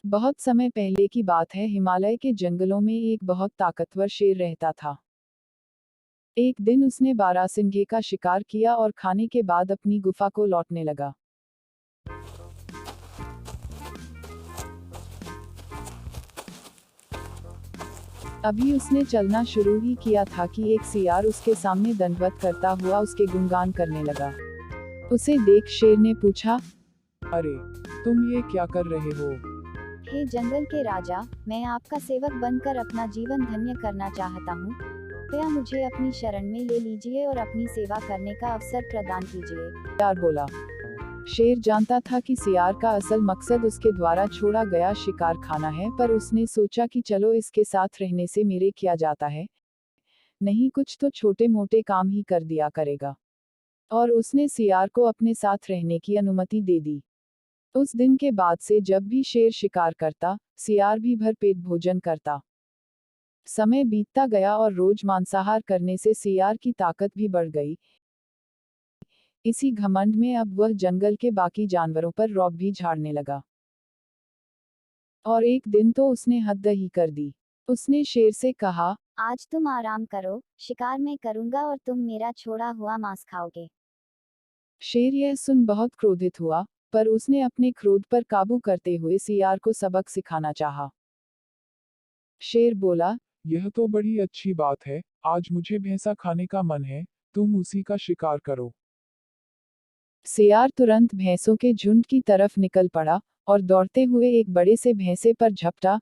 बहुत समय पहले की बात है, हिमालय के जंगलों में एक बहुत ताकतवर शेर रहता था। एक दिन उसने बारहसिंगे का शिकार किया और खाने के बाद अपनी गुफा को लौटने लगा। अभी उसने चलना शुरू ही किया था कि एक सियार उसके सामने दंडवत करता हुआ उसके गुणगान करने लगा। उसे देख शेर ने पूछा, अरे, तुम ये क्या कर रहे हो? हे जंगल के राजा, मैं आपका सेवक बनकर अपना जीवन धन्य करना चाहता हूँ। कृपया मुझे अपनी शरण में ले लीजिए और अपनी सेवा करने का अवसर प्रदान कीजिए। सियार बोला। शेर जानता था कि सियार का असल मकसद उसके द्वारा छोड़ा गया शिकार खाना है, पर उसने सोचा कि चलो इसके साथ रहने से मेरे क्या जाता है, नहीं कुछ तो छोटे मोटे काम ही कर दिया करेगा। और उसने सियार को अपने साथ रहने की अनुमति दे दी। उस दिन के बाद से जब भी शेर शिकार करता, सियार भी भरपेट भोजन करता। समय बीतता गया और रोज मांसाहार करने से सियार की ताकत भी बढ़ गई। इसी घमंड में अब वह जंगल के बाकी जानवरों पर रौब भी झाड़ने लगा। और एक दिन तो उसने हद ही कर दी। उसने शेर से कहा, आज तुम आराम करो, शिकार मैं करूंगा और तुम मेरा छोड़ा हुआ मांस खाओगे। शेर यह सुन बहुत क्रोधित हुआ, पर उसने अपने क्रोध पर काबू करते हुए सियार को सबक सिखाना चाहा। शेर बोला, यह तो बड़ी अच्छी बात है, आज मुझे भैंसा खाने का मन है, तुम उसी का शिकार करो। सियार तुरंत भैंसों के झुंड की तरफ निकल पड़ा और दौड़ते हुए एक बड़े से भैंसे पर झपटा।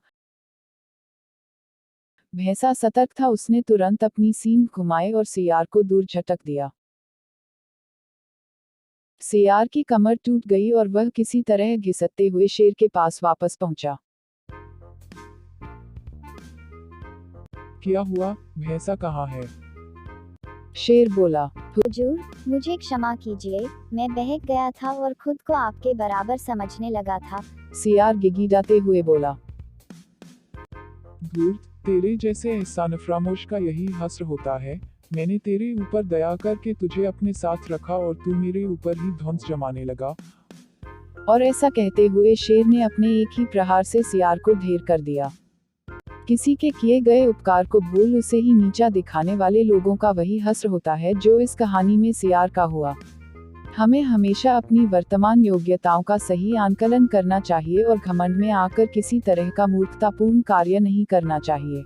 भैंसा सतर्क था, उसने तुरंत अपनी सींग घुमाए और सियार को दूर झटक दिया। सियार की कमर टूट गई और वह किसी तरह घिसटते हुए शेर के पास वापस पहुंचा। क्या हुआ, भैंसा कहाँ है? शेर बोला, हुजूर, मुझे क्षमा कीजिए, मैं बहक गया था और खुद को आपके बराबर समझने लगा था। सियार गिड़गिड़ाते हुए बोला, धूर्त, तेरे जैसे एहसान फरामोश का यही हस्र होता है। मैंने तेरे ऊपर दया करके तुझे अपने साथ रखा और तू मेरे ऊपर ही ध्वंस जमाने लगा। और ऐसा कहते हुए शेर ने अपने एक ही प्रहार से सियार को ढेर कर दिया। किसी के किए गए उपकार को भूल उसे ही नीचा दिखाने वाले लोगों का वही हस्र होता है जो इस कहानी में सियार का हुआ। हमें हमेशा अपनी वर्तमान योग्यताओं का सही आंकलन करना चाहिए और घमंड में आकर किसी तरह का मूर्खतापूर्ण कार्य नहीं करना चाहिए।